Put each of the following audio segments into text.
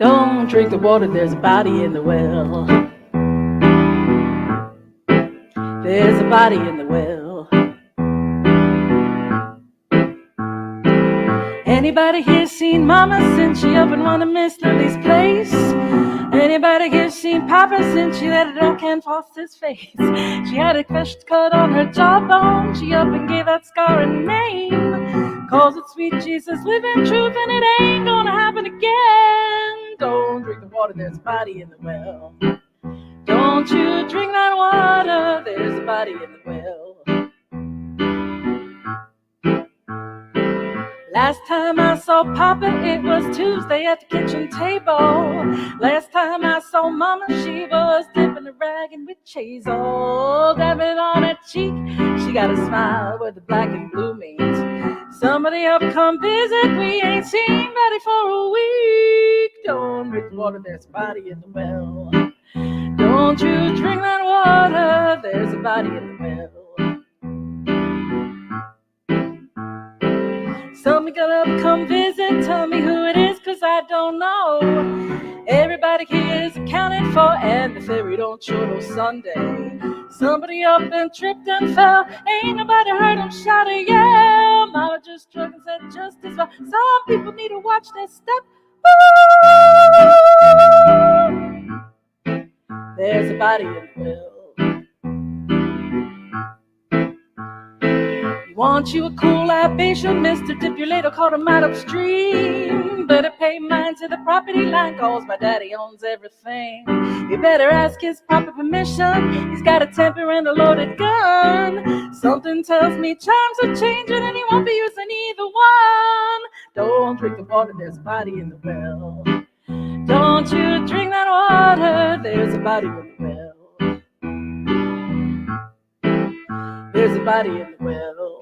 Don't drink the water, there's a body in the well. There's a body in the well. Anybody here seen Mama since she up and wanna Miss Lily's place? Anybody here seen Papa since she let it all Ken Foster's face? She had a crushed cut on her jawbone. She up and gave that scar a name. Calls it sweet Jesus, living truth, and it ain't gonna happen again. Don't drink the water, there's a body in the well. Don't you drink that water, there's a body in the well. Last time I saw Papa, it was Tuesday at the kitchen table. Last time I saw Mama, she was dipping a rag in with cheese. Oh, dabbing on her cheek, she got a smile where the black and blue meet. Somebody up come visit, we ain't seen Betty for a week. Don't drink the water, there's a body in the well. Don't you drink that water, there's a body in the well. Somebody gonna come visit, tell me who it is, cause I don't know. Everybody here is accounted for, and the ferry don't show no Sunday. Somebody up and tripped and fell, ain't nobody heard him shout or yell. Mama just shrugged and said just as well. Some people need to watch their step. Ooh. There's a body in the well. Want you a cool libation, Mr. Dip your ladle, caught him out upstream. Better pay mine to the property line, cause my daddy owns everything. You better ask his proper permission, he's got a temper and a loaded gun. Something tells me times are changing and he won't be using either one. Don't drink the water, there's a body in the well. Don't you drink that water, there's a body in the well. There's a body in the well.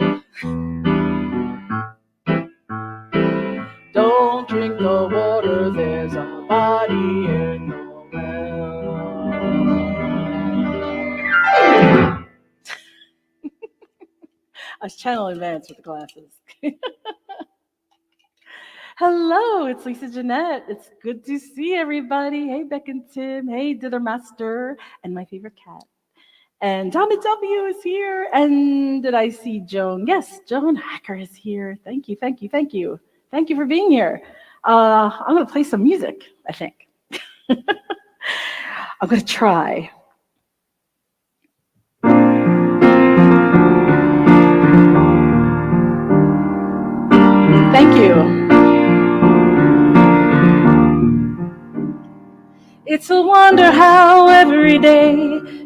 Don't drink the water, there's a body in the well. I was channeling Vance with the glasses. Hello, it's Lisa Jeanette. It's good to see everybody. Hey, Beck and Tim. Hey, Dither Master. And my favorite cat. And Tommy W is here. And did I see Joan? Yes, Joan Hacker is here. Thank you, thank you, thank you. Thank you for being here. I'm going to play some music, I think. I'm going to try. Thank you. It's a wonder how every day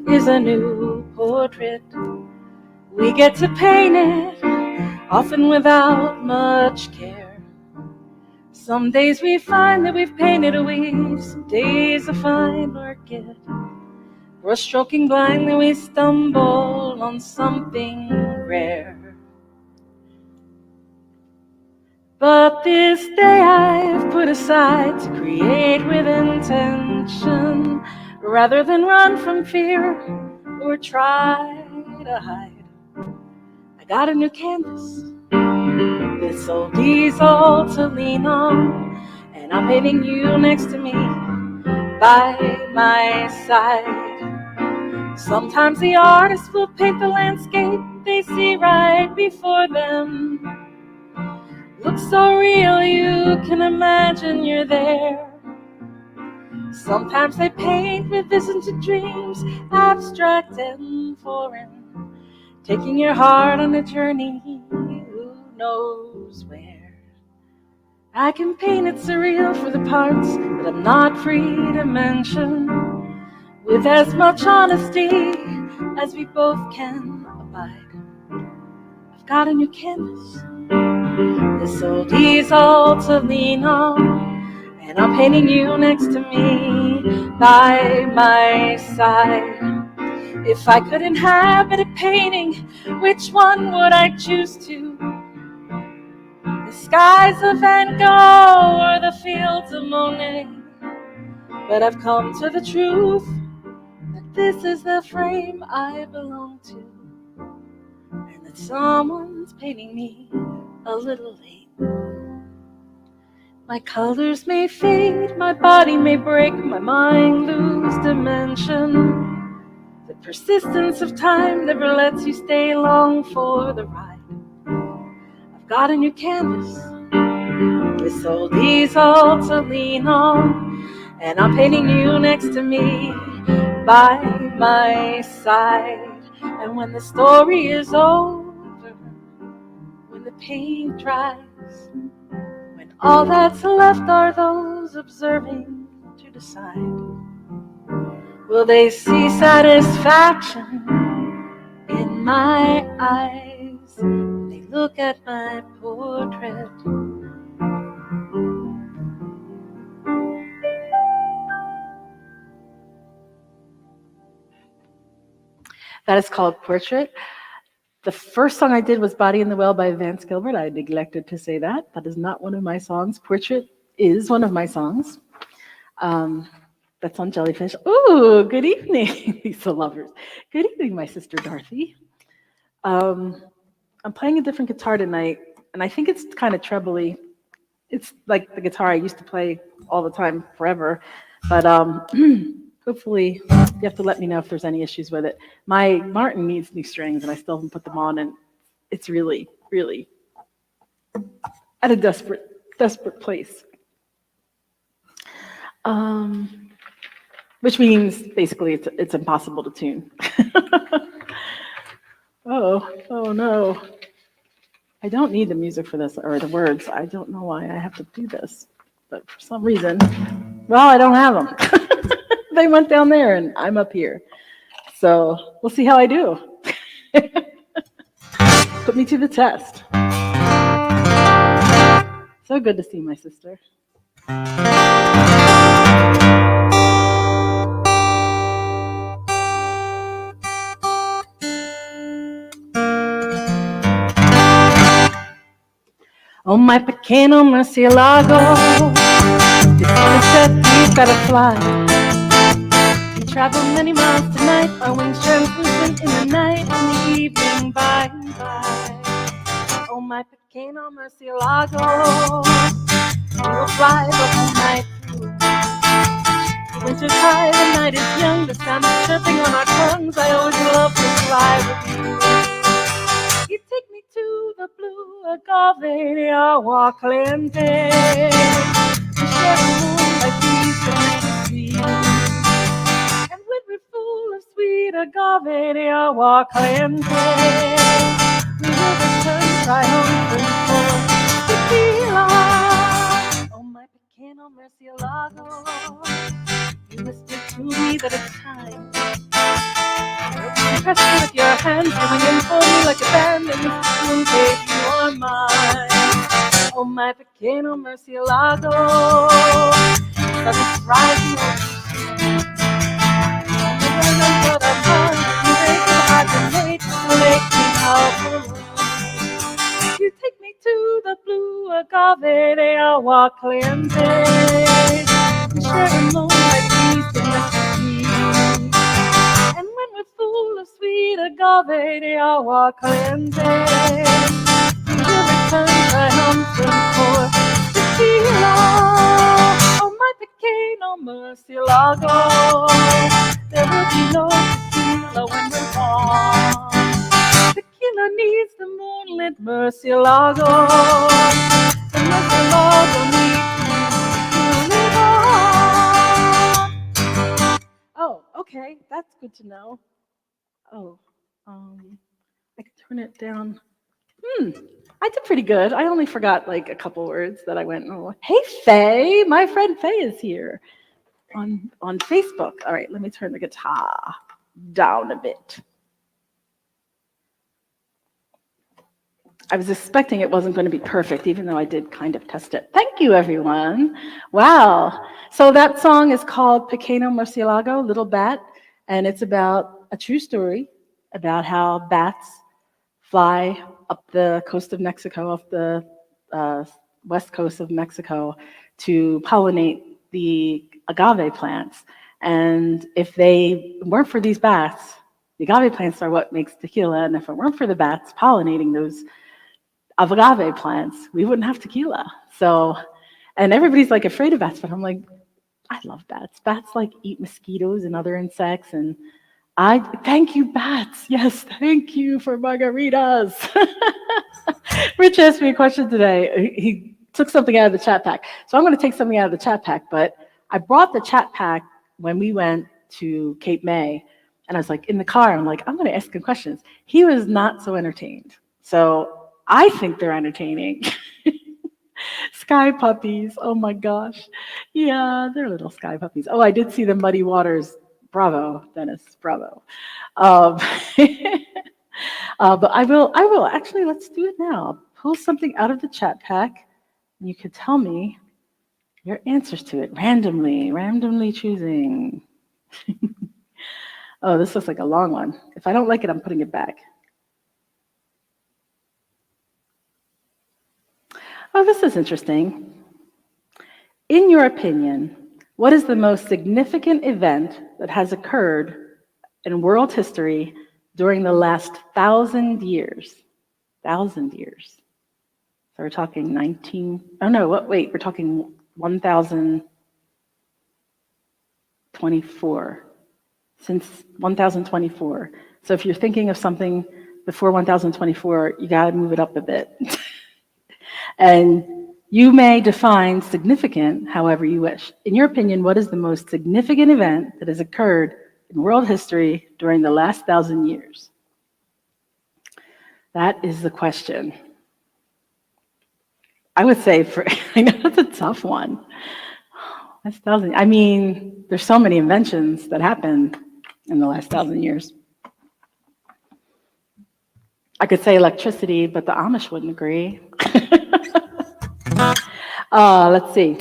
is a new portrait. We get to paint it, often without much care. Some days we find that we've painted a weave, some days a fine work it. Brush stroking blindly we stumble on something rare. But this day I've put aside to create with intention, rather than run from fear or try to hide. I got a new canvas, this old easel to lean on, and I'm painting you next to me, by my side. Sometimes the artist will paint the landscape they see right before them. Looks so real you can imagine you're there. Sometimes they paint with visions and dreams, abstract and foreign, taking your heart on a journey who knows where. I can paint it surreal for the parts that I'm not free to mention, with as much honesty as we both can abide. I've got a new canvas, this old easel to lean on, and I'm painting you next to me, by my side. If I could inhabit a painting, which one would I choose to? The skies of Van Gogh or the fields of Monet? But I've come to the truth that this is the frame I belong to, and that someone's painting me a little late. My colors may fade, my body may break, my mind lose dimension. The persistence of time never lets you stay long for the ride. I've got a new canvas with old easel to lean on, and I'm painting you next to me by my side. And when the story is over, when the paint dries, when all that's left are those observing to decide, will they see satisfaction in my eyes when they look at my portrait? That is called Portrait. The first song I did was Body in the Well by Vance Gilbert. I neglected to say that. That is not one of my songs. Portrait is one of my songs. That's on Jellyfish. Ooh, good evening, Lisa lovers. Good evening, my sister Dorothy. I'm playing a different guitar tonight, and I think it's kind of trebly. It's like the guitar I used to play all the time forever, but hopefully you have to let me know if there's any issues with it. My Martin needs new strings, and I still haven't put them on, and it's really, really at a desperate place. Which means basically it's impossible to tune. Oh no. I don't need the music for this, or the words. I don't know why I have to do this, but for some reason, well, I don't have them. They went down there and I'm up here. So we'll see how I do. Put me to the test. So good to see my sister. Oh, my Pequeno Murcialago, it's sunset, we've got to fly. We travel many miles tonight, our wings translucent in the night, in the evening by and by. Oh, my Pequeno Murcialago, we will fly the whole night through. The winter's high, the night is young, the sound is chirping on our tongues. I always love to fly with you. You take me to the blue agave de agua caliente. We share the moonlight breeze from ecstasy. And when we're full of sweet agave de agua caliente, we will return triumphant for tequila. Oh, my Pequeno Murcialago, you whisper to me that it's time. Press me with your hands, giving in for me like a band, and this will take you on mine. Oh, my Pequeno Murcialago, sun is rising over you. And the rhythms of the mind, you make it hard to make me powerful. You take me to the blue agave de agua caliente. We share a moonlight breeze in ecstasy. And when we're full of sweet agave de agua caliente, we will return triumphant for tequila. Oh, my Pequeno Murcialago, there will be no tequila when we're gone. Tequila needs the moonlit Murcialago. The Murcialago needs to live on. Oh, okay, that's good to know. Oh, I could turn it down. I did pretty good. I only forgot like a couple words that I went, oh, hey, Faye, my friend Faye is here on Facebook. All right, let me turn the guitar down a bit. I was expecting it wasn't going to be perfect, even though I did kind of test it. Thank you, everyone. Wow. So that song is called Pequeno Murcialago, Little Bat, and it's about a true story about how bats fly up the coast of Mexico, off the west coast of Mexico, to pollinate the agave plants. And if they weren't for these bats, the agave plants are what makes tequila, and if it weren't for the bats pollinating those agave plants, we wouldn't have tequila. So, And everybody's like afraid of bats, but I'm like, I love bats. Bats like eat mosquitoes and other insects, and I thank you, bats. Yes, thank you for margaritas. Rich asked me a question today. He took something out of the chat pack. So I'm going to take something out of the chat pack, but I brought the chat pack when we went to Cape May, and I was like in the car, I'm like, I'm going to ask him questions. He was not so entertained. So I think they're entertaining. Sky puppies. Oh my gosh. Yeah, they're little sky puppies. Oh, I did see the Muddy Waters. Bravo, Dennis. Bravo. Um, but I will. Actually, let's do it now. I'll pull something out of the chat pack, and you can tell me your answers to it randomly choosing. Oh, this looks like a long one. If I don't like it, I'm putting it back. Oh, this is interesting. In your opinion, what is the most significant event that has occurred in world history during the last 1,000 years? 1,000 years. So we're talking we're talking 1,024. Since 1,024. So if you're thinking of something before 1,024, you got to move it up a bit. And you may define significant however you wish. In your opinion, what is the most significant event that has occurred in world history during the last 1,000 years? That is the question. I would say I know that's a tough one. That's 1,000. I mean, there's so many inventions that happened in the last 1,000 years. I could say electricity, but the Amish wouldn't agree. Let's see.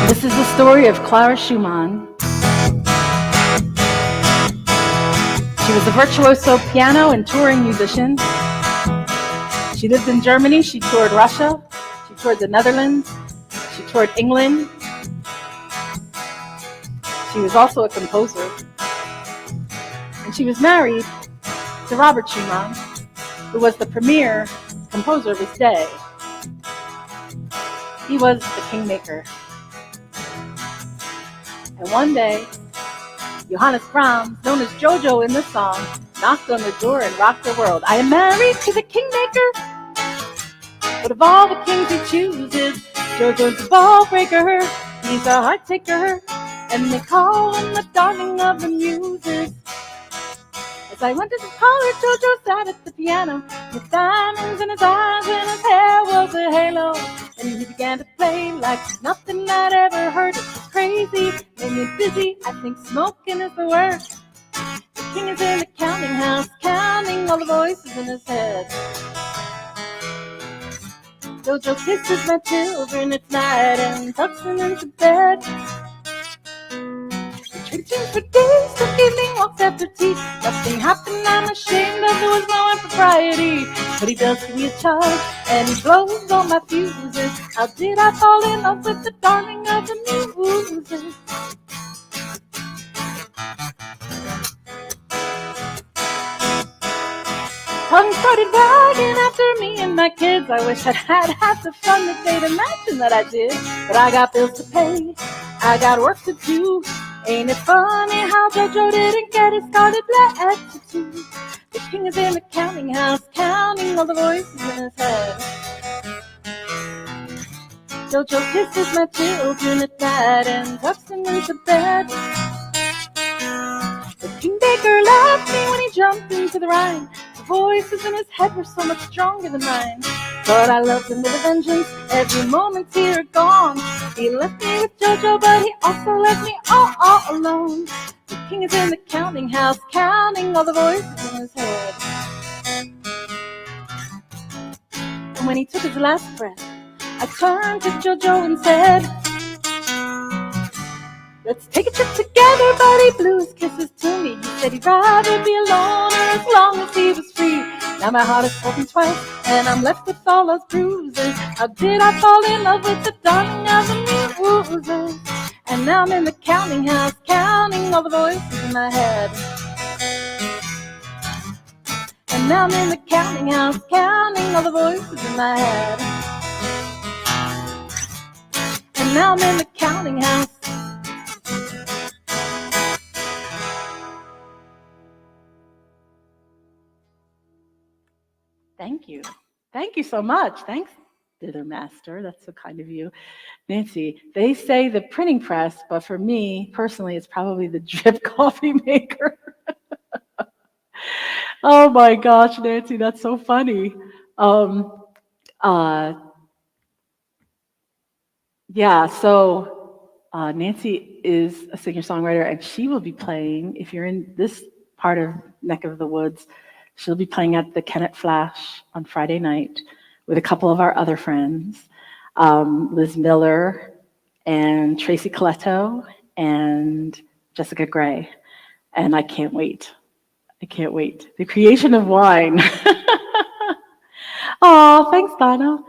This is the story of Clara Schumann. She was a virtuoso piano and touring musician. She lived in Germany. She toured Russia. She toured the Netherlands. She toured England. She was also a composer. And she was married to Robert Schumann, who was the premier composer of his day. He was the kingmaker. And one day, Johannes Brahms, known as Jojo in the song, knocked on the door and rocked the world. I am married to the kingmaker, but of all the kings he chooses, Jojo's the ball breaker. He's a heart taker, and they call him the darling of the muses. As I went to the parlor, Jojo sat at the piano with diamonds in his eyes and his hair was a halo. And he began to play like nothing I'd ever heard. It was crazy, made me dizzy. I think smoking is the worst. The king is in the counting house, counting all the voices in his head. Jojo kisses my children at night and tucks them into bed. Drinking for days, took evening walks after tea. Nothing happened, I'm ashamed of, there was no impropriety. But he does give me a charge, and he blows all my fuses. How did I fall in love with the darling of the muses? Tongue started wagging after me and my kids. I wish I'd had the fun that they'd imagine that I did. But I got bills to pay, I got work to do. Ain't it funny how Jojo didn't get his scarlet attitude? The king is in the counting house, counting all the voices in his head. Jojo kisses my children at night and tucks them into bed. The kingmaker laughed me when he jumped into the Rhine. The voices in his head were so much stronger than mine. But I loved him with a vengeance, every moment's here or gone. He left me with Jojo, but he also left me all alone. The king is in the counting house, counting all the voices in his head. And when he took his last breath, I turned to Jojo and said, let's take a trip together, but he blew his kisses to me. He said he'd rather be alone as long as he was free. Now my heart is broken twice, and I'm left with all those bruises. How did I fall in love with the darling of the muses? And now I'm in the counting house, counting all the voices in my head. And now I'm in the counting house, counting all the voices in my head. I'm in the counting house. Thank you. Thank you so much. Thanks, Dither Master. That's so kind of you. Nancy, they say the printing press, but for me, personally, it's probably the drip coffee maker. Oh my gosh, Nancy, that's so funny. Um, uh, yeah, so Nancy is a singer-songwriter, and she will be playing, if you're in this part of neck of the woods, she'll be playing at the Kennett Flash on Friday night with a couple of our other friends, Liz Miller and Tracy Coletto and Jessica Gray. And I can't wait. I can't wait. The creation of wine. Oh, thanks, Donna.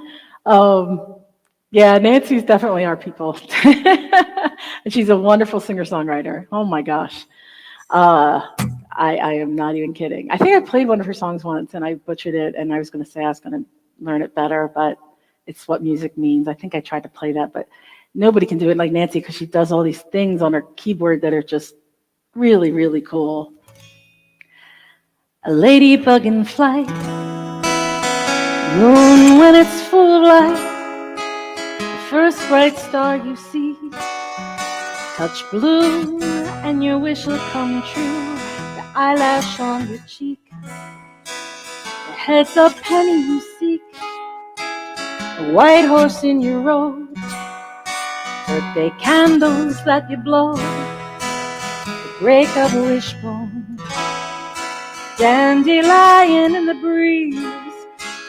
Yeah, Nancy's definitely our people. And she's a wonderful singer-songwriter. Oh my gosh. I am not even kidding. I think I played one of her songs once and I butchered it, and I was going to say I was going to learn it better, but it's what music means. I think I tried to play that, but nobody can do it like Nancy because she does all these things on her keyboard that are just really, really cool. A ladybug in flight, moon when it's full of light, the first bright star you see, touch blue and your wish will come true, the eyelash on your cheek, the heads up penny you seek, the white horse in your road, birthday candles that you blow, the break of a wishbone, dandelion in the breeze,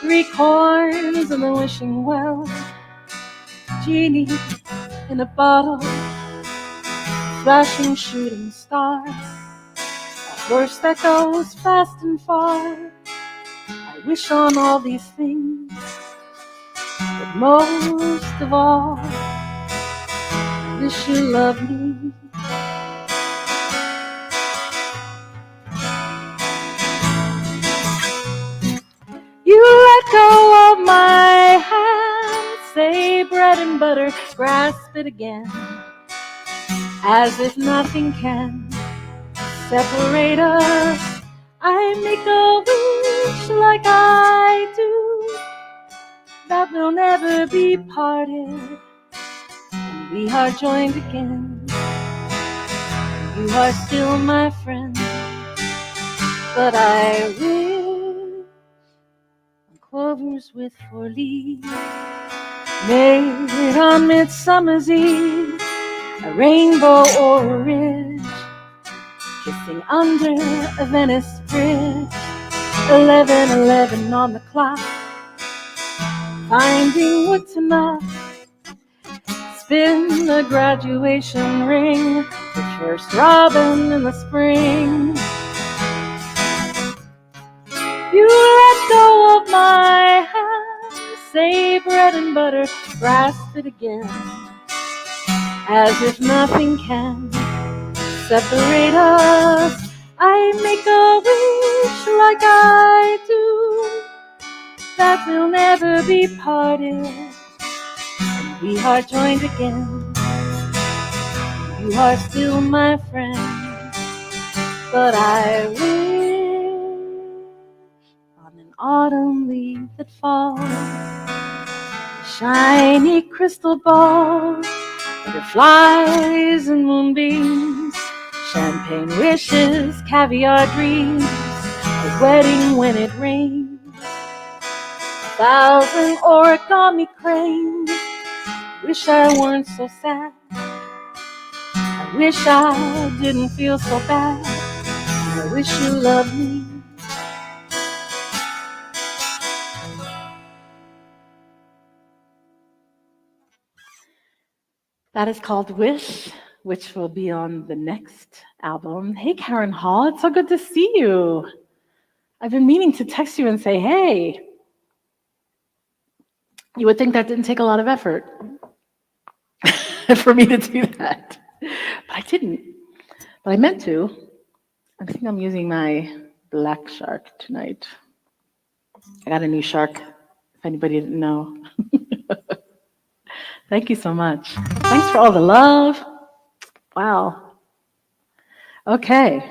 3 corns in the wishing well, genie in a bottle, flashing shooting star, a horse that goes fast and far. I wish on all these things, but most of all, I wish you loved me. You let go of my hand, say bread and butter, grasp it again, as if nothing can separate us. I make a wish like I do, that we'll never be parted, and we are joined again. You are still my friend, but I wish on clovers with 4 leaves, made on Midsummer's Eve, a rainbow or a ridge, kissing under a Venice bridge, 11:11 on the clock, finding what's enough, spin the graduation ring, the first robin in the spring. You let go of my hand, say bread and butter, grasp it again, as if nothing can separate us. I make a wish like I do, that we'll never be parted, and we are joined again. You are still my friend, but I wish on an autumn leaf that falls, a shiny crystal ball, butterflies and moonbeams, champagne wishes, caviar dreams, a wedding when it rains, 1,000 origami cranes. Wish I weren't so sad, I wish I didn't feel so bad, I wish you loved me. That is called Wish, which will be on the next album. Hey, Karen Hall, it's so good to see you. I've been meaning to text you and say, hey. You would think that didn't take a lot of effort for me to do that, but I didn't. But I meant to. I think I'm using my black shark tonight. I got a new shark, if anybody didn't know. Thank you so much. Thanks for all the love. Wow. Okay.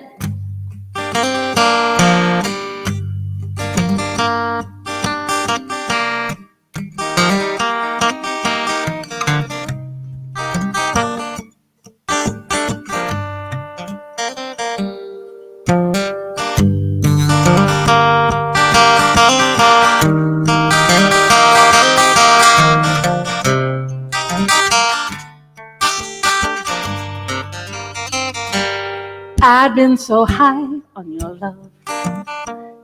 I'd been so high on your love,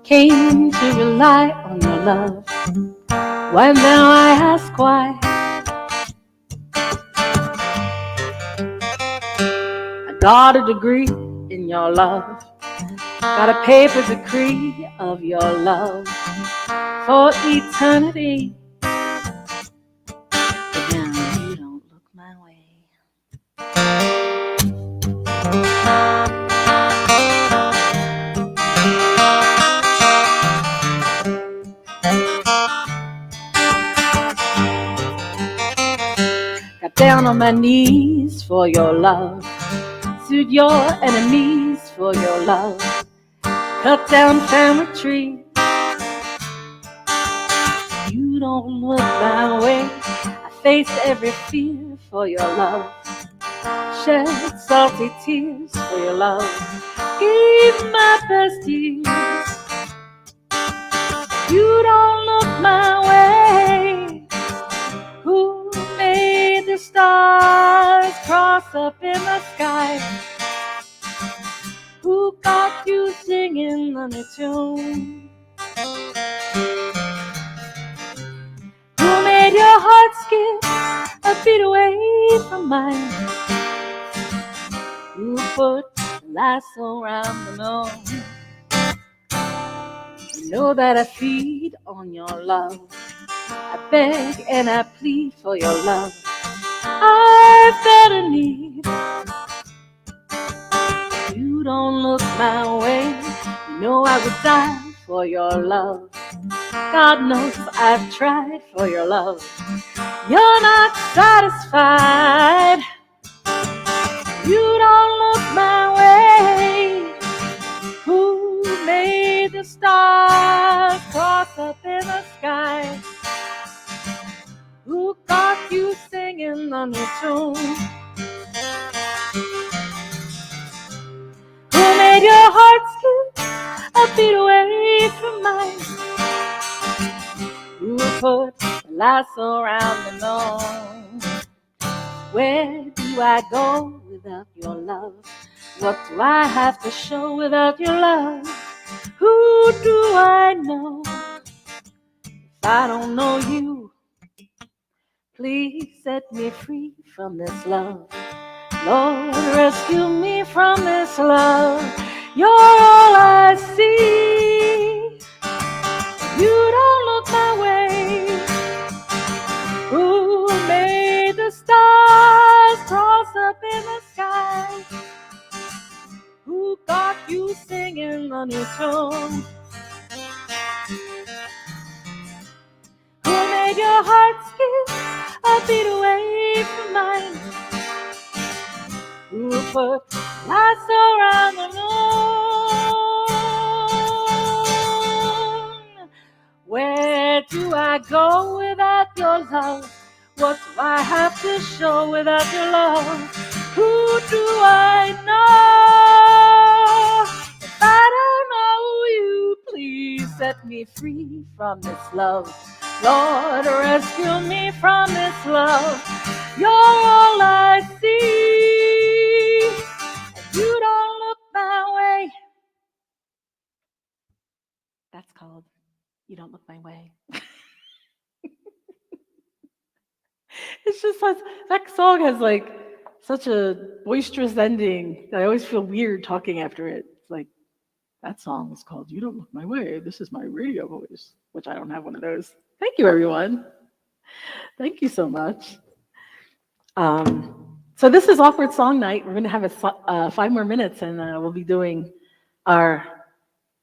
came to rely on your love. Why now I ask why? I got a degree in your love, got a paper decree of your love for eternity. But now you don't look my way. Got down on my knees for your love, sued your enemies for your love, cut down family trees. You don't look my way. I faced every fear for your love, shed salty tears for your love, gave my best years. You don't look my way. Who made the stars cross up in the sky? Who got you singing on your tune? Who made your heart skip a beat away from mine? Who put a lasso around the moon? You know that I feed on your love. I beg and I plead for your love. I felt a need. You don't look my way. You know I would die for your love. God knows I've tried for your love. You're not satisfied. You don't look my way. Who made the stars cross up in the sky? Who got you singing on your tune? Who made your heart skip a beat away from mine? Who put a lasso around the moon? Where do I go without your love? What do I have to show without your love? Who do I know if I don't know you? Please set me free from this love. Lord, rescue me from this love. You're all I see. You don't look my way. Who made the stars cross up in the sky? Who got you singing on your tune? Who made your heart skip a beat away from mine? Who put lights around the moon? Where do I go without your love? What do I have to show without your love? Who do I know? If I don't know you, please set me free from this love. Lord, rescue me from this love. You're all I see. And you don't look my way. That's called You Don't Look My Way. It's just that song has like such a boisterous ending that I always feel weird talking after it. It's like, that song is called You Don't Look My Way. This is my radio voice, which I don't have one of those. Thank you, everyone. Thank you so much. So this is Awkward Song Night. We're going to have 5 more minutes, and we'll be doing our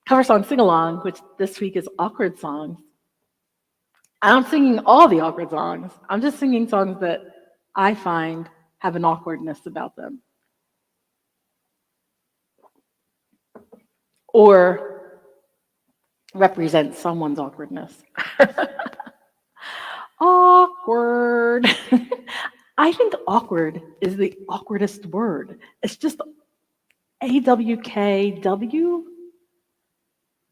cover song sing-along, which this week is Awkward Songs. I'm singing all the awkward songs. I'm just singing songs that I find, have an awkwardness about them. Or represent someone's awkwardness. Awkward. I think awkward is the awkwardest word. It's just AWKW.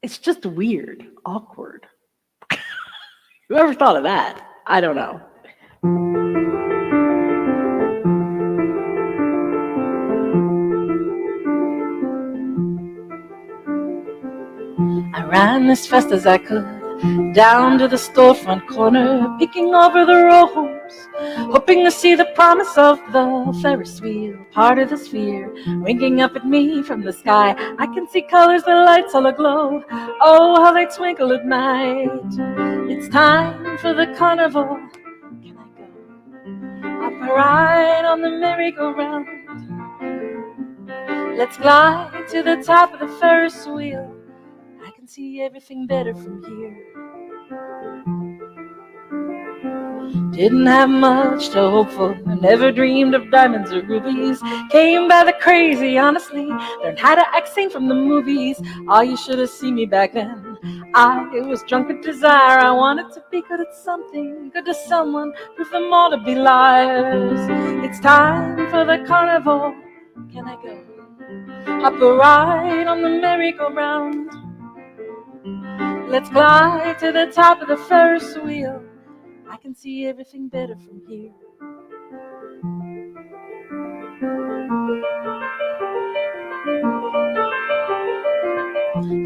It's just weird. Awkward. Whoever thought of that? I don't know. I ran as fast as I could down to the storefront corner, peeking over the rows, hoping to see the promise of the Ferris Wheel, part of the sphere, winking up at me from the sky. I can see colors, the lights all aglow. Oh, how they twinkle at night. It's time for the carnival. Can I go? Up a ride on the merry-go-round. Let's glide to the top of the Ferris wheel. I can see everything better from here. Didn't have much to hope for, never dreamed of diamonds or rubies. Came by the crazy, honestly, learned how to act sane from the movies. Oh, you should have seen me back then. I was drunk with desire. I wanted to be good at something, good to someone, prove them all to be liars. It's time for the carnival. Can I go? Up a ride on the merry-go-round. Let's glide to the top of the Ferris wheel. I can see everything better from here.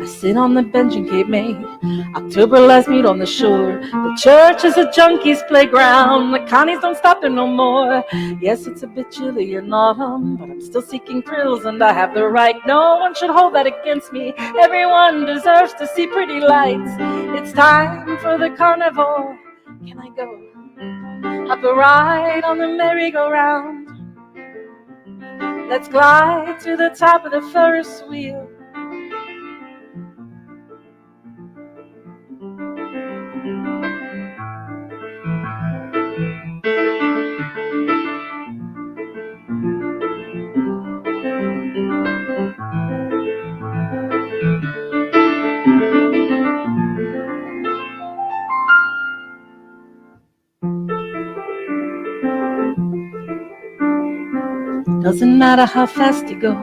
I sit on the bench in Cape May. October lights meet on the shore. The church is a junkie's playground. The Connies don't stop there no more. Yes, it's a bit chilly in autumn, but I'm still seeking thrills and I have the right. No one should hold that against me. Everyone deserves to see pretty lights. It's time for the carnival. Can I go? Up a ride on the merry-go-round. Let's glide to the top of the Ferris wheel. Doesn't matter how fast you go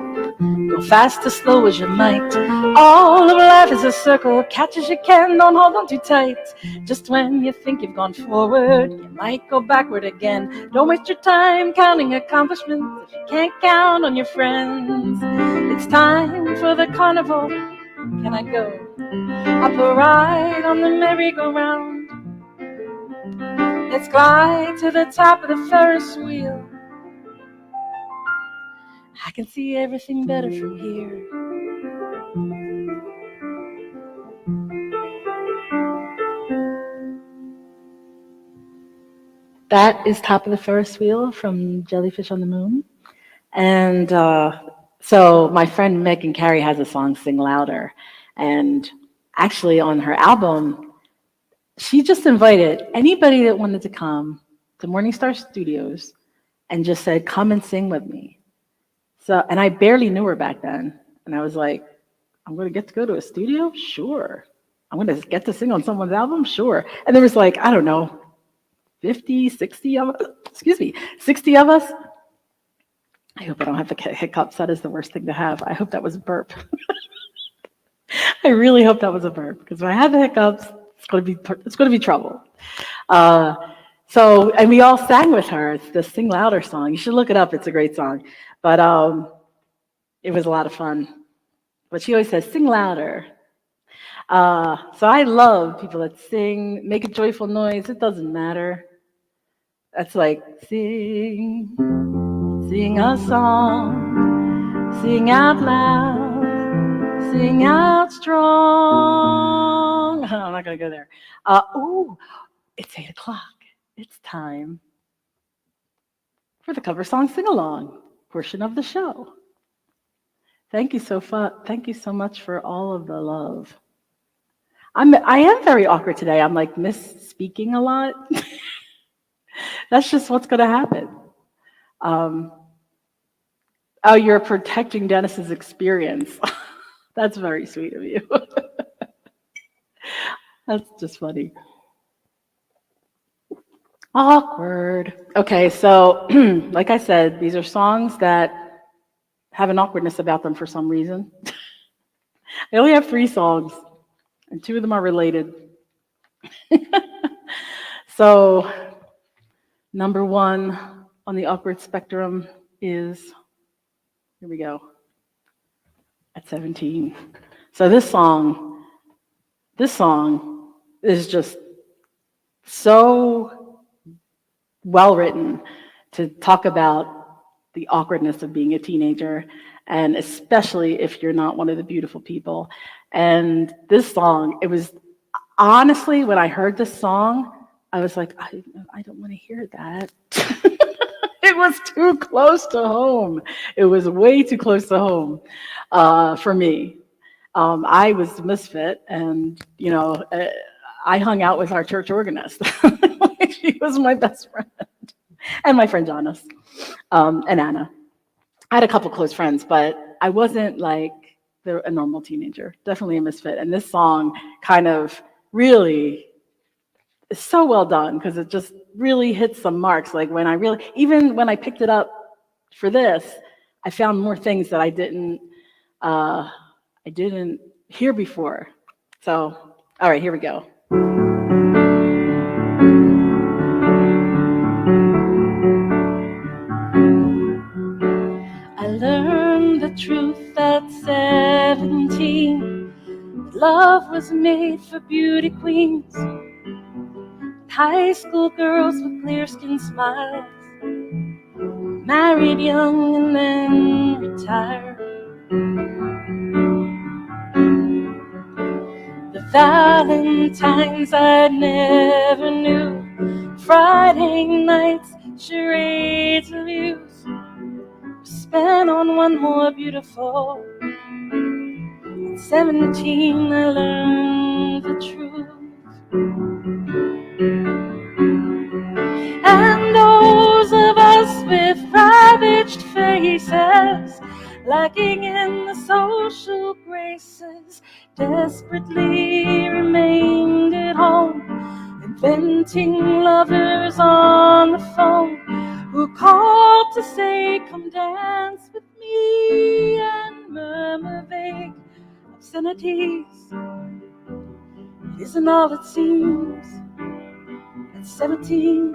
fast or slow as you might. All of life is a circle, catch as you can, don't hold on too tight. Just when you think you've gone forward, you might go backward again. Don't waste your time counting accomplishments if you can't count on your friends. It's time for the carnival. Can I go? Up a ride on the merry-go-round. Let's glide to the top of the Ferris wheel. I can see everything better from here. That is Top of the Ferris Wheel from Jellyfish on the Moon. And so my friend Megan Carey has a song, Sing Louder. And actually on her album, she just invited anybody that wanted to come to Morningstar Studios and just said, come and sing with me. So, and I barely knew her back then. And I was like, I'm going to get to go to a studio? Sure. I'm going to get to sing on someone's album? Sure. And there was like, I don't know, 50, 60 of us, 60 of us. I hope I don't have the hiccups. That is the worst thing to have. I hope that was a burp. I really hope that was a burp, because if I had the hiccups, it's going to be trouble. So, and we all sang with her. It's the Sing Louder song. You should look it up. It's a great song. But it was a lot of fun. But she always says, sing louder. So I love people that sing, make a joyful noise. It doesn't matter. That's like, sing a song, sing out loud, sing out strong. I'm not going to go there. It's 8 o'clock. It's time for the cover song sing-along portion of the show. Thank you so much for all of the love. I am very awkward today. I'm like misspeaking a lot. That's just what's going to happen. Oh, you're protecting Dennis's experience. That's very sweet of you. That's just funny. Awkward. Okay, so like I said, these are songs that have an awkwardness about them for some reason. I only have 3 songs, and 2 of them are related. So, number 1 on the awkward spectrum is, here we go, at 17. So this song is just so well written to talk about the awkwardness of being a teenager, and especially if you're not one of the beautiful people. And this song, it was honestly, when I heard this song, I was like, I don't want to hear that. It was too close to home. It was way too close to home for me. I was the misfit, and I hung out with our church organist. She was my best friend, and my friend Janis, and Anna. I had a couple close friends, but I wasn't like a normal teenager. Definitely a misfit. And this song kind of really is so well done because it just really hits some marks. Like even when I picked it up for this, I found more things that I didn't hear before. So, all right, here we go. I learned the truth at 17. Love was made for beauty queens, high school girls with clear skin smiles, married young and then retired. The Valentines I never knew, Friday nights, charades of youth, spent on one more beautiful. At 17 I learned the truth. And those of us with ravaged faces, lacking in the social graces, desperately remained at home, inventing lovers on the phone who called to say, come dance with me, and murmur vague obscenities. It isn't all it seems. At 17,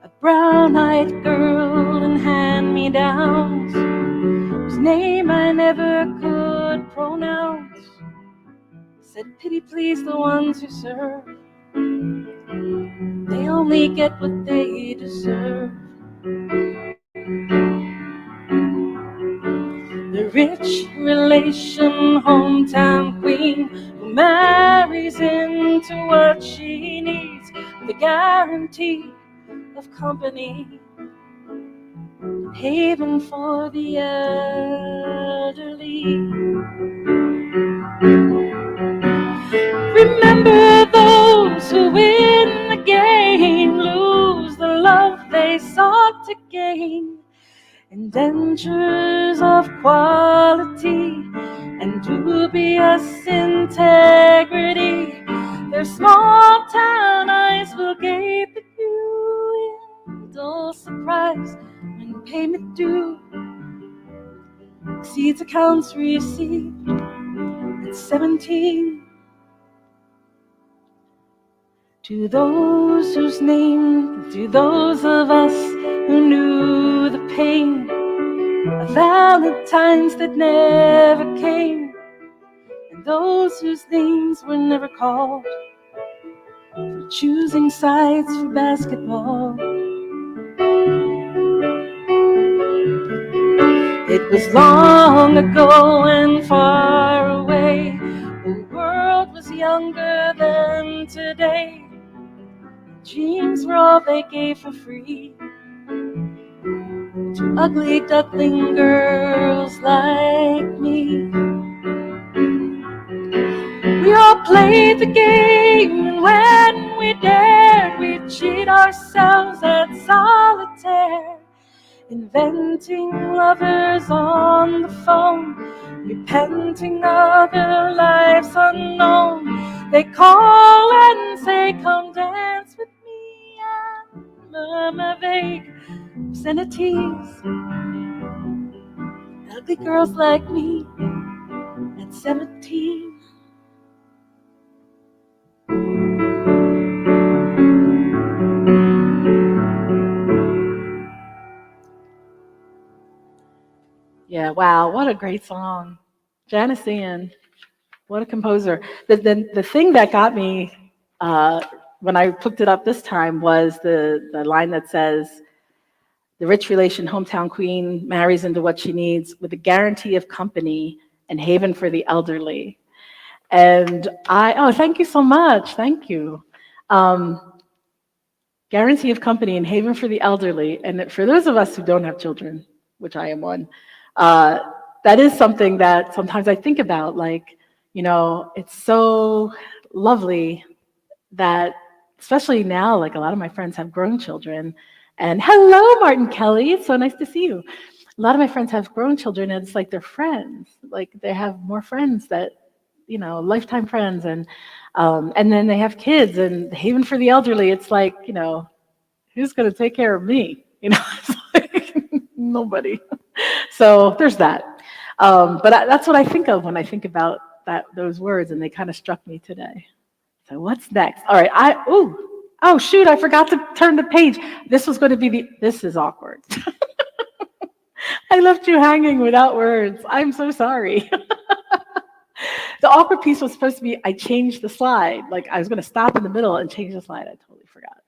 a brown-eyed girl in hand-me-downs, whose name I never could pronounce, said, pity please the ones who serve. They only get what they deserve. The rich relation hometown queen who marries into what she needs, the guarantee of company, haven for the elderly. Remember those who win the game lose the love they sought to gain, indentures of quality and dubious integrity. Their small town eyes will gape at you in dull surprise when payment due exceeds accounts received at 17. To those whose name, to those of us who knew the pain of Valentines that never came, and those whose names were never called for choosing sides for basketball. It was long ago and far away. The world was younger than today. Dreams were all they gave for free to ugly duckling girls like me. We all played the game, and when we dared, we'd cheat ourselves at solitaire, inventing lovers on the phone, repenting other lives unknown. They call and say, come dance with me, and murmur vague obscenities. Ugly girls like me at 17. Yeah, wow, what a great song. Janis Ian, what a composer. The thing that got me when I looked it up this time was the line that says, the rich relation hometown queen marries into what she needs with a guarantee of company and haven for the elderly. And thank you so much, thank you. Guarantee of company and haven for the elderly. And for those of us who don't have children, which I am one, that is something that sometimes I think about, like, it's so lovely that, especially now, like a lot of my friends have grown children. And hello, Martin Kelly, it's so nice to see you. A lot of my friends have grown children, and it's like they're friends. Like they have more friends that, lifetime friends, and then they have kids, and haven for the elderly. It's like, who's going to take care of me? It's like nobody. So there's that. But that's what I think of when I think about those words, and they kind of struck me today. So what's next? All right. Oh shoot! I forgot to turn the page. This was going to be this is awkward. I left you hanging without words. I'm so sorry. The awkward piece was supposed to be, I changed the slide. Like I was going to stop in the middle and change the slide. I totally forgot.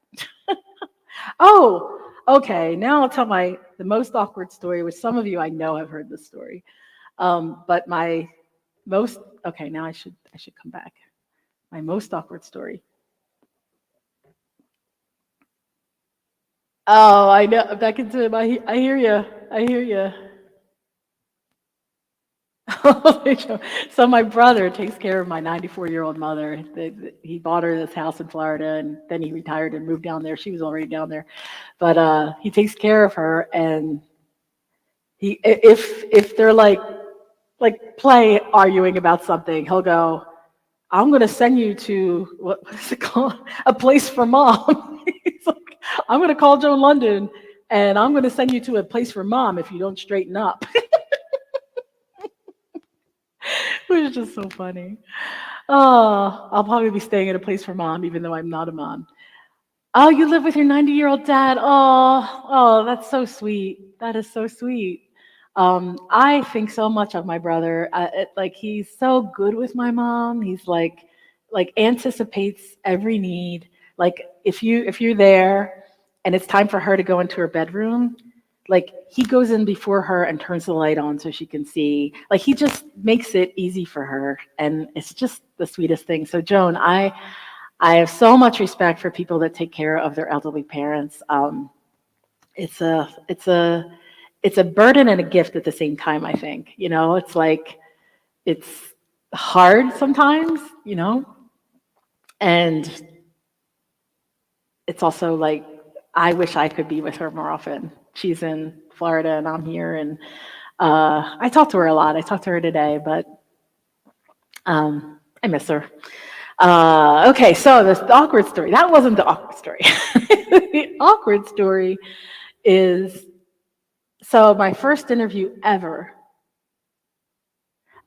Oh, okay. Now I'll tell the most awkward story, which some of you I know have heard this story. But my most, okay, now I should come back. My most awkward story. Oh, I know. Back into I hear you. I hear you. So my brother takes care of my 94-year-old mother. He bought her this house in Florida, and then he retired and moved down there. She was already down there, but he takes care of her. And if they're like play arguing about something, he'll go, "I'm going to send you to what is it called? A place for mom." He's like, "I'm going to call Joan London, and I'm going to send you to a place for mom if you don't straighten up." Which is just so funny. Oh, I'll probably be staying at a place for mom, even though I'm not a mom. Oh, you live with your 90-year-old dad. Oh, that's so sweet. That is so sweet. I think so much of my brother. Like he's so good with my mom. He's like anticipates every need. Like if you're there and it's time for her to go into her bedroom, like he goes in before her and turns the light on so she can see. Like he just makes it easy for her, and it's just the sweetest thing. So Joan, I have so much respect for people that take care of their elderly parents. It's a burden and a gift at the same time, I think. It's like it's hard sometimes, and it's also like I wish I could be with her more often. She's in Florida and I'm here, and I talk to her a lot. I talked to her today, but I miss her. Okay, so the awkward story. That wasn't the awkward story. The awkward story is, so my first interview ever.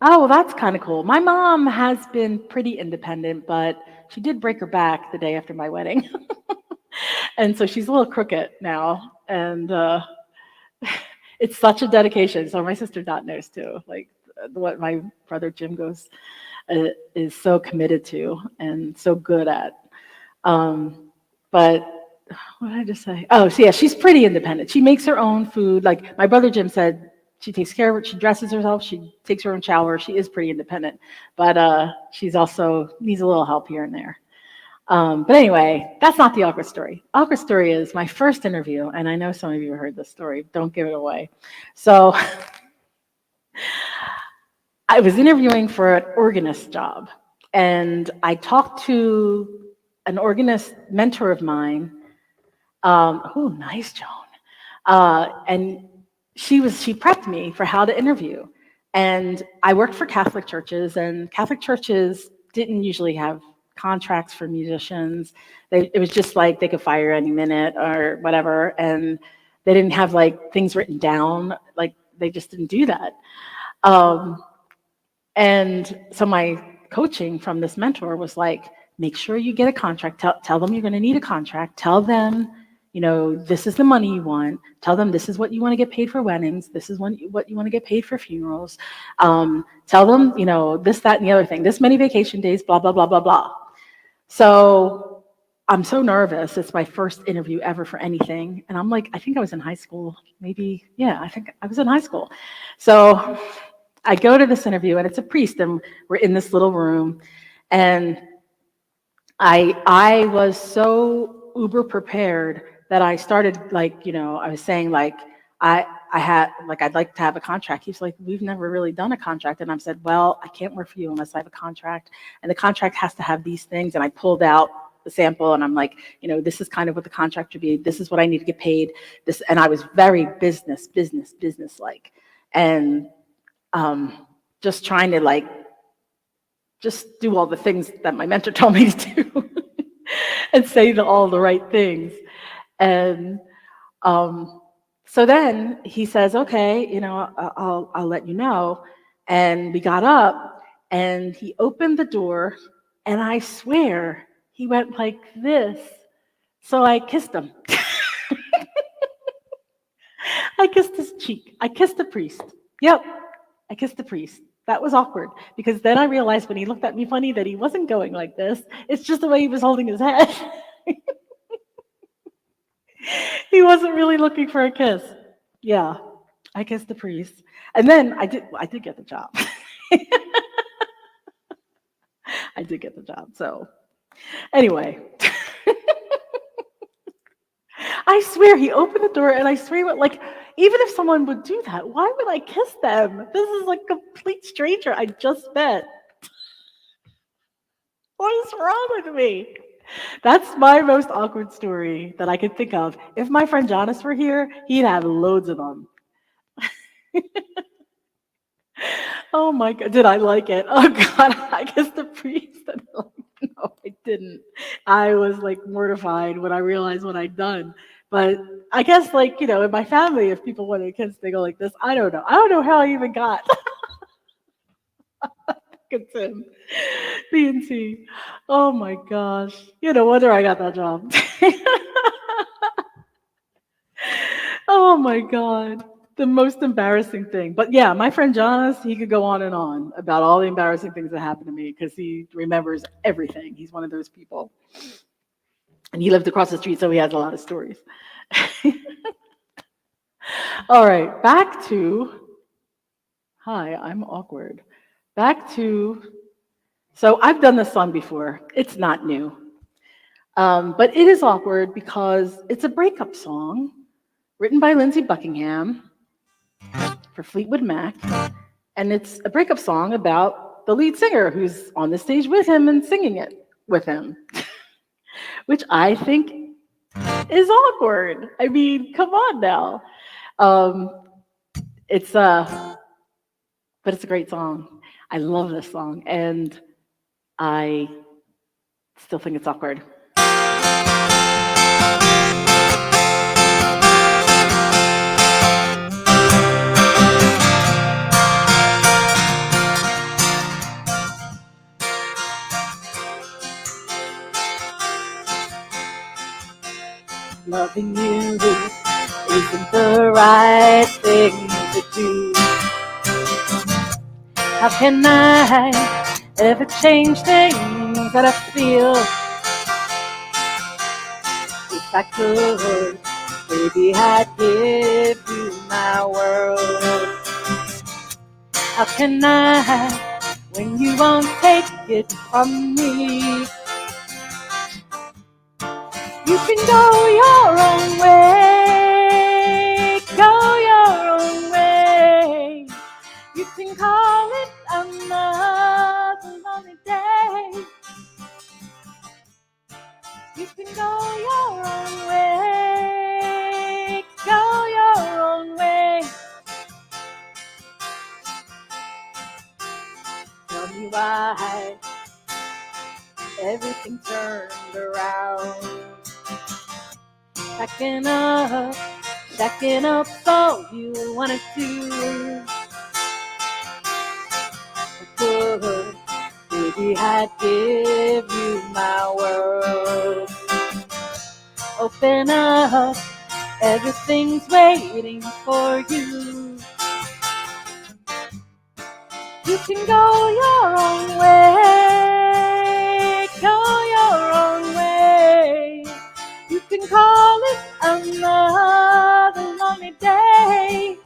Oh, well, that's kind of cool. My mom has been pretty independent, but she did break her back the day after my wedding. And so she's a little crooked now. And it's such a dedication. So my sister Dot knows too, like what my brother Jim is so committed to and so good at. But what did I just say? Oh, so yeah, she's pretty independent. She makes her own food. Like my brother Jim said, she takes care of it. She dresses herself. She takes her own shower. She is pretty independent, but she's also needs a little help here and there. But anyway, that's not the awkward story. Awkward story is my first interview, and I know some of you have heard this story. Don't give it away. So I was interviewing for an organist job, and I talked to an organist mentor of mine. Oh, nice, Joan. And she prepped me for how to interview. And I worked for Catholic churches, and Catholic churches didn't usually have contracts for musicians. It was just like they could fire any minute or whatever, and they didn't have like things written down. Like they just didn't do that. Um, and so my coaching from this mentor was like, make sure you get a contract. Tell them you're going to need a contract. Tell them, this is the money you want. Tell them this is what you want to get paid for weddings. This is what you want to get paid for funerals. Tell them, this, that, and the other thing. This many vacation days, blah, blah, blah, blah, blah. So I'm so nervous. It's my first interview ever for anything. And I'm like, I think I was in high school. Maybe, yeah, I think I was in high school. So I go to this interview, and it's a priest, and we're in this little room. And I was so uber prepared that I started I was saying I had I'd like to have a contract. He's like, we've never really done a contract. And I said, well, I can't work for you unless I have a contract. And the contract has to have these things. And I pulled out the sample, and I'm like, this is kind of what the contract should be. This is what I need to get paid. And I was very business like, and just trying to just do all the things that my mentor told me to do and say all the right things. And so then he says, okay, I'll let you know. And we got up, and he opened the door, and I swear he went like this. So I kissed him. I kissed his cheek. I kissed the priest. Yep, I kissed the priest. That was awkward, because then I realized when he looked at me funny that he wasn't going like this. It's just the way he was holding his head. He wasn't really looking for a kiss. Yeah, I kissed the priest. And then I did get the job. I did get the job. So anyway, I swear he opened the door, and I swear, even if someone would do that, why would I kiss them? This is like a complete stranger I just met. What is wrong with me? That's my most awkward story that I could think of. If my friend Janis were here, he'd have loads of them. Oh my God, did I like it? Oh God, I kissed the priest. No, I didn't. I was mortified when I realized what I'd done. But I guess in my family, if people want to kiss, they go like this. I don't know. I don't know how I even got. It's him. B&T. Oh my gosh. No wonder I got that job. Oh my God. The most embarrassing thing. But yeah, my friend Janis, he could go on and on about all the embarrassing things that happened to me because he remembers everything. He's one of those people. And he lived across the street, so he has a lot of stories. All right, back to, hi, I'm awkward. So I've done this song before. It's not new. But it is awkward because it's a breakup song written by Lindsey Buckingham for Fleetwood Mac. And it's a breakup song about the lead singer who's on the stage with him and singing it with him, which I think is awkward. I mean, come on now. But it's a great song. I love this song, and I still think it's awkward. Loving you isn't the right thing to do. How can I ever change things that I feel? If I could, maybe I'd give you my world. How can I, when you won't take it from me? You can go your own way, go your own way. You can call it another lonely day. everything turned around. Packing up, shacking up's all you wanted to. Good, baby, I'd give you my world. Open up, everything's waiting for you. You can go your own way, go your own way. You can call it another lonely day.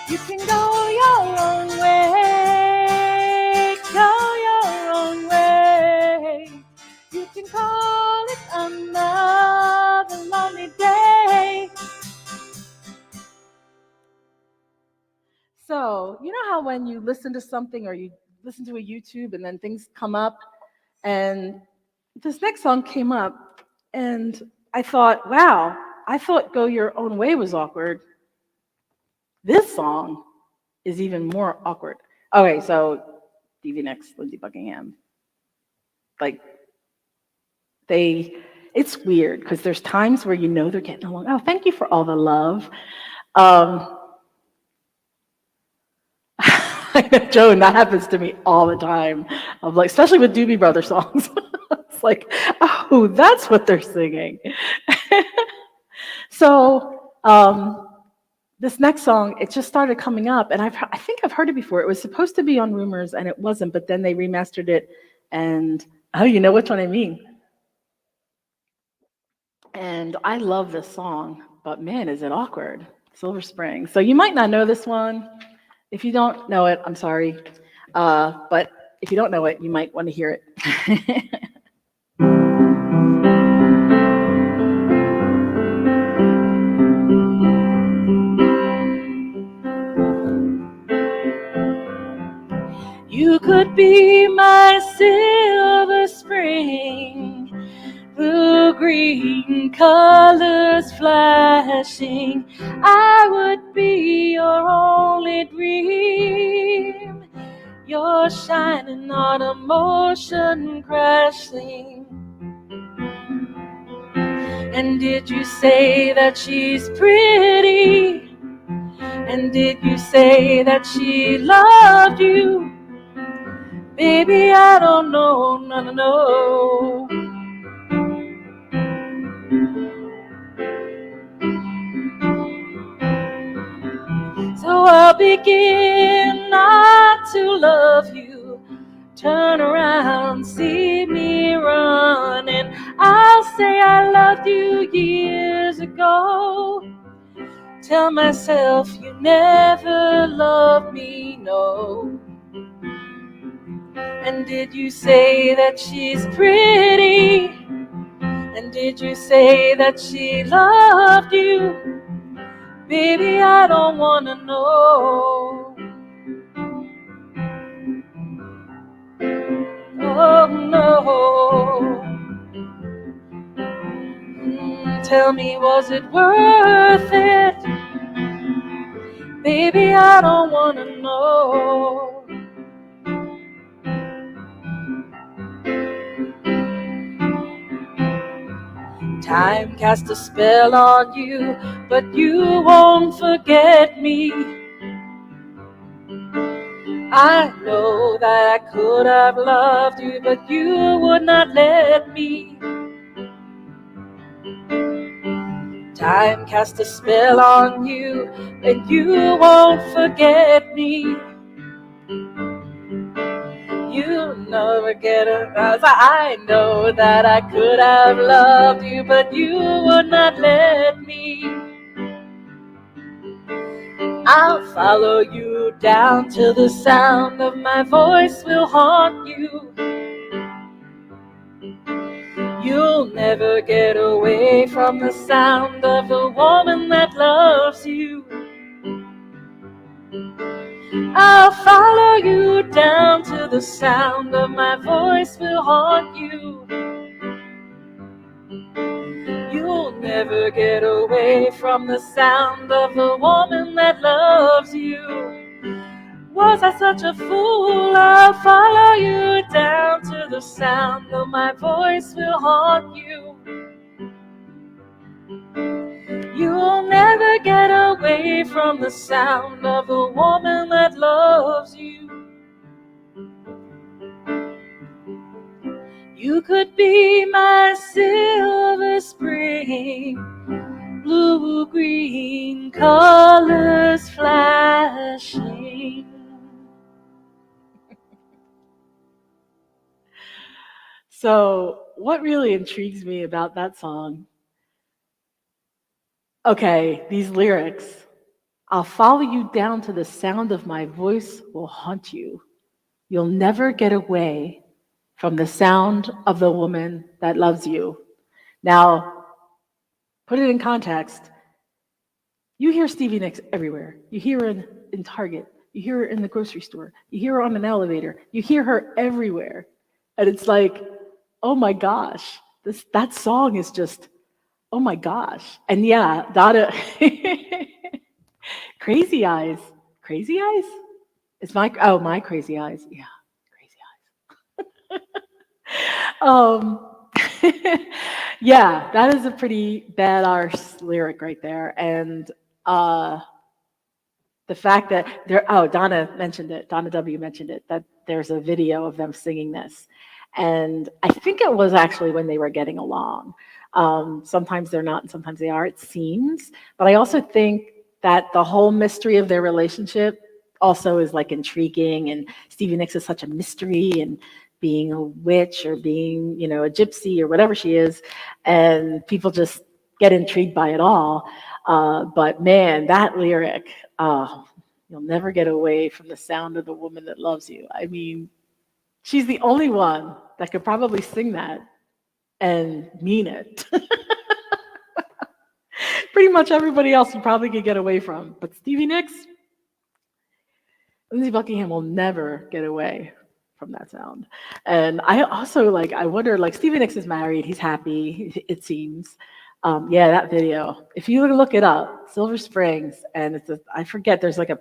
You can go your own way, go your own way. You can call it another lonely day. So, you know how when you listen to something or you listen to a YouTube and then things come up, and this next song came up, and I thought, wow, I thought Go Your Own Way was awkward. This song is even more awkward. Okay, so DV next, Lindsey Buckingham. Like, it's weird because there's times where you know they're getting along. Oh, thank you for all the love. Joan, that happens to me all the time. I'm like, especially with Doobie Brothers songs. It's like, oh, that's what they're singing. So this next song, it just started coming up, and I think I've heard it before. It was supposed to be on Rumors, and it wasn't, but then they remastered it, and oh, you know which one I mean. And I love this song, but man, is it awkward. Silver Spring. So you might not know this one. If you don't know it, I'm sorry. But if you don't know it, you might want to hear it. You could be my silver spring, the green colors flashing. I would be your only dream, your shining autumn ocean crashing. And did you say that she's pretty? And did you say that she loved you? Baby, I don't know, no. So I'll begin not to love you. Turn around, see me run, and I'll say I loved you years ago. Tell myself you never loved me, no. And did you say that she's pretty? And did you say that she loved you? Baby, I don't wanna know. Oh no. Tell me, was it worth it? Baby, I don't wanna know. Time cast a spell on you, but you won't forget me. I know that I could have loved you, but you would not let me. Time cast a spell on you, and you won't forget me. You'll never get it, 'cause I know that I could have loved you, but you would not let me. I'll follow you down till the sound of my voice will haunt you. You'll never get away from the sound of the woman that loves you. I'll follow you down till the sound of my voice will haunt you. You'll never get away from the sound of the woman that loves you. Was I such a fool? I'll follow you down to the sound of my voice will haunt you. You'll never get away from the sound of the woman that loves you. You could be my silver spring, blue-green colors flashing. So, what really intrigues me about that song? Okay, these lyrics. I'll follow you down to the sound of my voice will haunt you. You'll never get away from the sound of the woman that loves you. Now, put it in context. You hear Stevie Nicks everywhere. You hear her in Target. You hear her in the grocery store. You hear her on an elevator. You hear her everywhere. And it's like, oh my gosh, that song is just, oh my gosh. And yeah, Donna, Crazy Eyes. Crazy Eyes? It's my Crazy Eyes. Yeah, Crazy Eyes. Yeah, that is a pretty bad arse lyric right there. And the fact that Donna mentioned it, Donna W mentioned it, that there's a video of them singing this. And I think it was actually when they were getting along. Sometimes they're not and sometimes they are, it seems. But I also think that the whole mystery of their relationship also is like intriguing. And Stevie Nicks is such a mystery, and being a witch or being, a gypsy or whatever she is. And people just get intrigued by it all. But man, that lyric, you'll never get away from the sound of the woman that loves you. I mean, she's the only one that could probably sing that and mean it. Pretty much everybody else you probably could get away from. But Stevie Nicks, Lindsey Buckingham will never get away from that sound. And I also, I wonder, Stevie Nicks is married. He's happy, it seems. Yeah, that video. If you look it up, Silver Springs, and I forget, there's a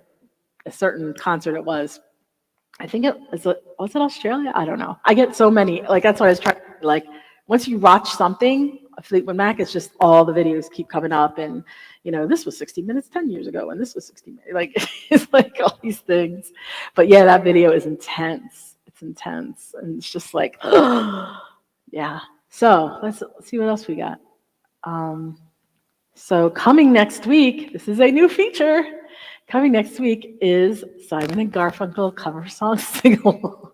certain concert it was. I think was it Australia? I don't know. I get so many, that's what I was trying, once you watch something, Fleetwood Mac, it's just all the videos keep coming up, and, this was 60 Minutes 10 years ago, and this was 60 Minutes, it's all these things. But yeah, that video is intense. It's intense, and it's just yeah. So let's see what else we got. So coming next week, this is a new feature. Coming next week is Simon and Garfunkel cover song sing-along.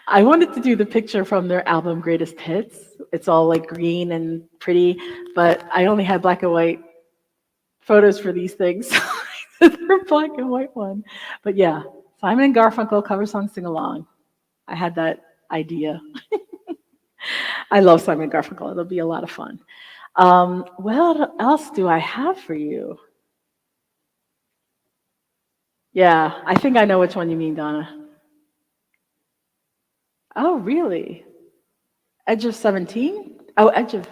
I wanted to do the picture from their album Greatest Hits. It's all green and pretty, but I only had black and white photos for these things. They're black and white one. But yeah, Simon and Garfunkel cover song sing-along. I had that idea. I love Simon and Garfunkel. It'll be a lot of fun. What else do I have for you? Yeah, I think I know which one you mean, Donna. Oh, really? Edge of 17? Oh, Edge of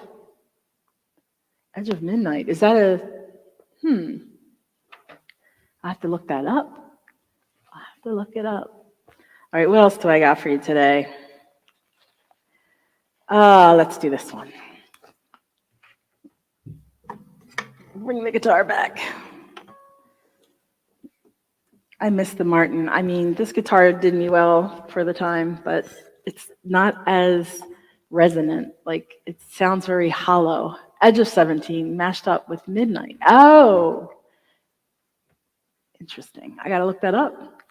Midnight. Is that I have to look that up. I have to look it up. All right, what else do I got for you today? Let's do this one. Bring the guitar back. I miss the Martin. I mean, this guitar did me well for the time, but it's not as resonant. It sounds very hollow. Edge of 17 mashed up with Midnight. Oh, interesting. I got to look that up.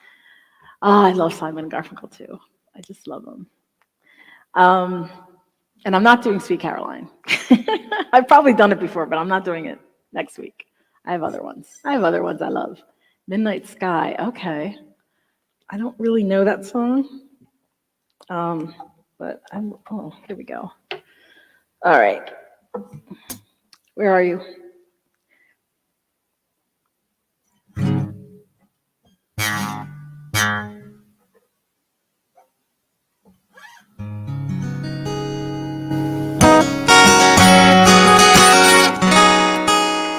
I love Simon and Garfunkel too. I just love them. And I'm not doing Sweet Caroline. I've probably done it before, but I'm not doing it next week. I have other ones. I love. Midnight Sky. Okay. I don't really know that song. But here we go. All right. Where are you?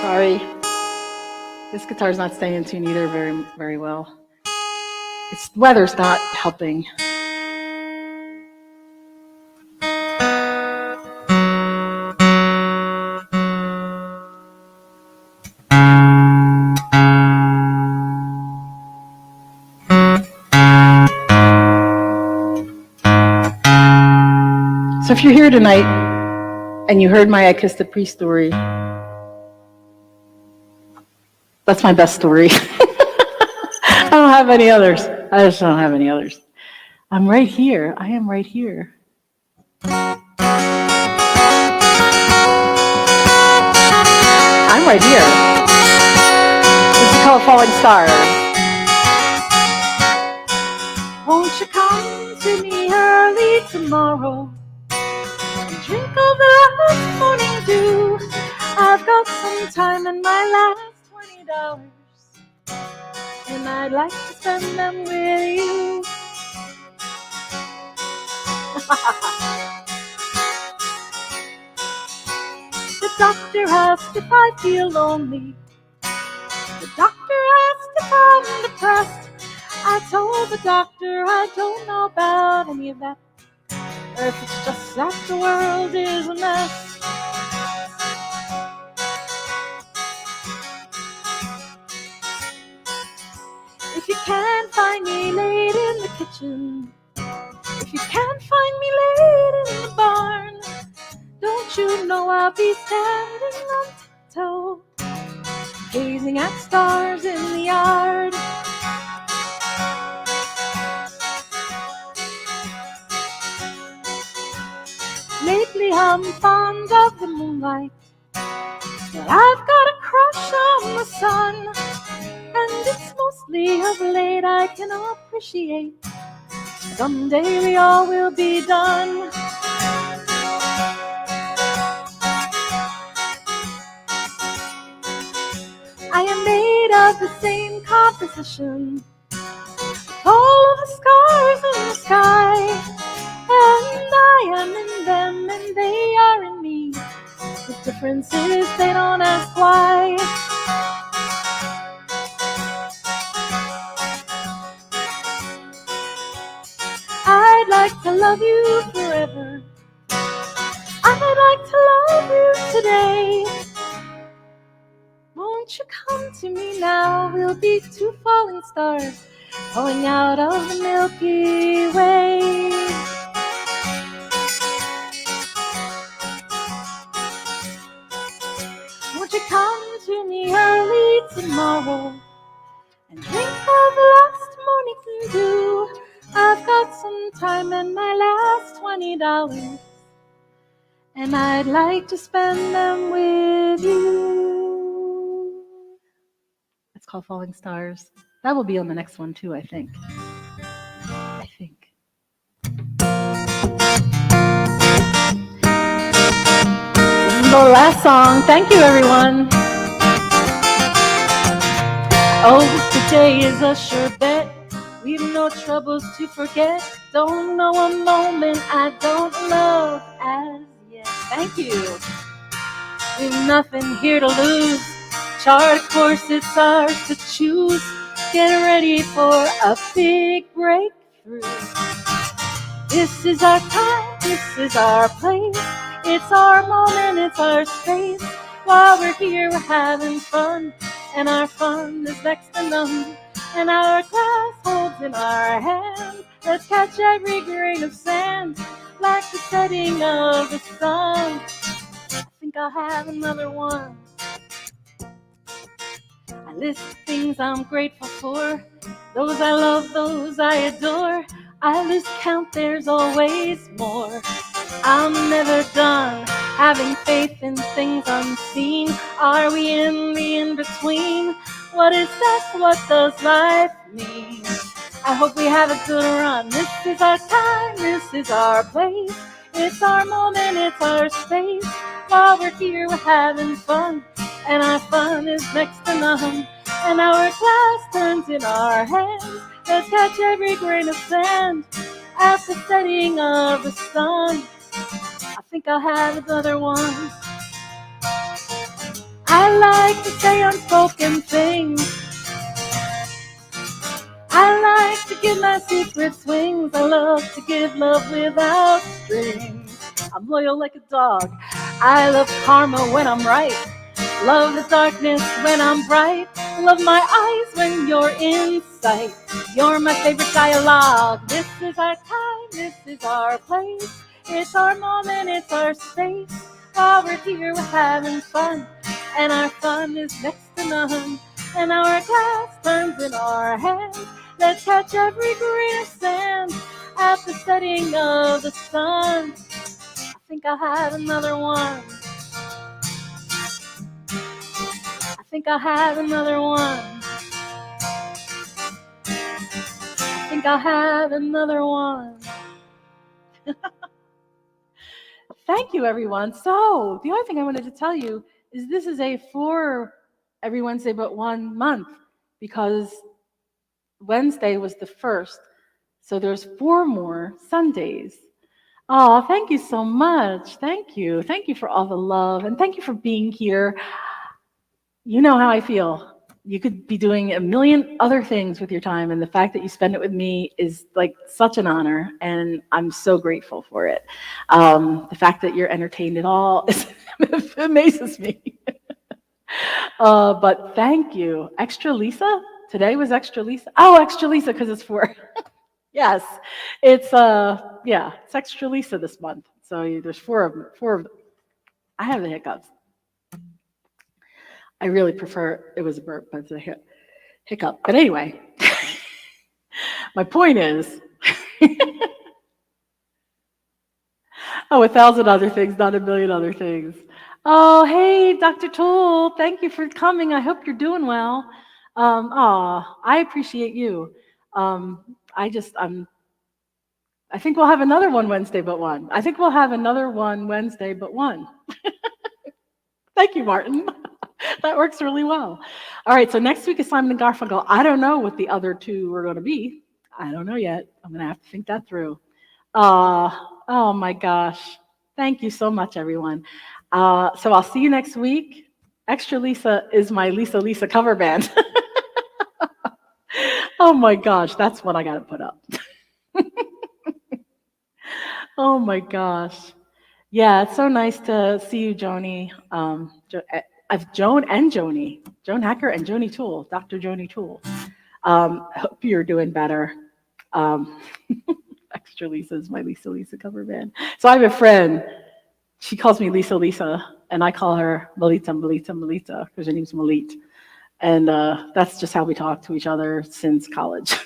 Sorry. This This guitar's not staying in tune either very well. This weather's not helping. So if you're here tonight and you heard my I Kissed a Priest story, that's my best story. I don't have any others. I just don't have any others. I'm right here. I am right here. I'm right here. This is called Falling Star. Won't you come to me early tomorrow? Drink of the last morning dew. I've got some time in my last $20, and I'd like to spend them with you. The doctor asked if I feel lonely. The doctor asked if I'm depressed. I told the doctor I don't know about any of that. Or if it's just that the world is a mess. If you can't find me late in the kitchen, if you can't find me late in the barn, don't you know I'll be standing on tiptoe, gazing at stars in the yard. Lately I'm fond of the moonlight, but I've got a crush on the sun, and it's mostly of late I can appreciate. Someday we all will be done. I am made of the same composition, all of the stars in the sky, and I am in them and they are in me. The difference is they don't ask why. I'd like to love you forever. I'd like to love you today. Won't you come to me now? We'll be two falling stars falling out of the Milky Way. Won't you come to me early tomorrow and drink of the last morning dew? I've got some time and my last $20, and I'd like to spend them with you. It's called Falling Stars. That will be on the next one too, I think. This is the last song. Thank you, everyone. Oh, today is a sure bet. We've no troubles to forget. Don't know a moment I don't love as yet. Thank you. We've nothing here to lose. Chart course, it's ours to choose. Get ready for a big breakthrough. This is our time, this is our place. It's our moment, it's our space. While we're here, we're having fun, and our fun is next to none. And our glass holds in our hands. Let's catch every grain of sand, like the setting of the sun. I think I'll have another one. I list things I'm grateful for, those I love, those I adore. I lose count, there's always more. I'm never done having faith in things unseen. Are we in the in-between? What is that? What does life mean? I hope we have a good run. This is our time, this is our place. It's our moment, it's our space. While we're here, we're having fun, and our fun is next to none. And our glass turns in our hands. Let's catch every grain of sand at the setting of the sun. I think I'll have another one. I like to say unspoken things. I like to give my secret swings. I love to give love without strings. I'm loyal like a dog. I love karma when I'm right. Love the darkness when I'm bright. Love my eyes when you're in sight. You're my favorite dialogue. This is our time, this is our place. It's our moment, it's our space. While we're here, we're having fun. And our fun is next to none. And our glass turns in our hands. Let's catch every grain of sand at the setting of the sun. I think I'll have another one. I think I'll have another one. I think I'll have another one. Thank you, everyone. So, the only thing I wanted to tell you is this is a for every Wednesday but one month, because Wednesday was the first. So there's 4 more Sundays. Oh, thank you so much. Thank you. Thank you for all the love, and thank you for being here. You know how I feel. You could be doing a million other things with your time, and the fact that you spend it with me is like such an honor, and I'm so grateful for it. The fact that you're entertained at all amazes me. But thank you. Extra Lisa? Today was Extra Lisa? Oh, Extra Lisa, because it's for... Yes, it's it's Extra Lisa this month. So there's 4 of them. 4 of them. I have the hiccups. I really prefer it was a burp, but it's a hiccup. But anyway, my point is, 1,000 other things, not a million other things. Oh, hey, Dr. Toole, thank you for coming. I hope you're doing well. I appreciate you. I think we'll have another one Wednesday but one. I think we'll have another one Wednesday but one. Thank you, Martin. That works really well. All right, so next week is Simon and Garfunkel. I don't know what the other 2 are going to be. I don't know yet. I'm going to have to think that through. Oh my gosh. Thank you so much, everyone. So I'll see you next week. Extra Lisa is my Lisa cover band. Oh my gosh, that's what I got to put up. Oh my gosh. Yeah, it's so nice to see you, Joni. Joan and Joni. Joan Hacker and Joni Toole, Dr. Joni Toole. I hope you're doing better. Extra Lisa is my Lisa cover band. So I have a friend. She calls me Lisa, and I call her Melita, because her name's Malit. And that's just how we talk to each other since college,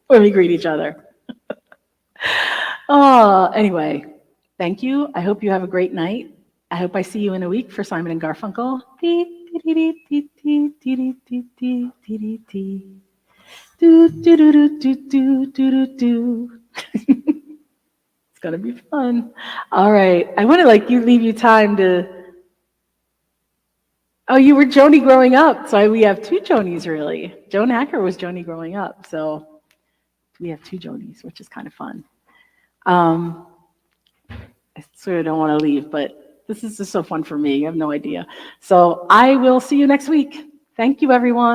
when we greet each other. Anyway, thank you. I hope you have a great night. I hope I see you in a week for Simon and Garfunkel. It's gonna be fun. All right. I want to leave you time to. Oh, you were Joni growing up, so we have 2 Jonis really. Joan Hacker was Joni growing up, so we have 2 Jonis, which is kind of fun. I sort of don't want to leave, but this is just so fun for me. You have no idea. So I will see you next week. Thank you, everyone.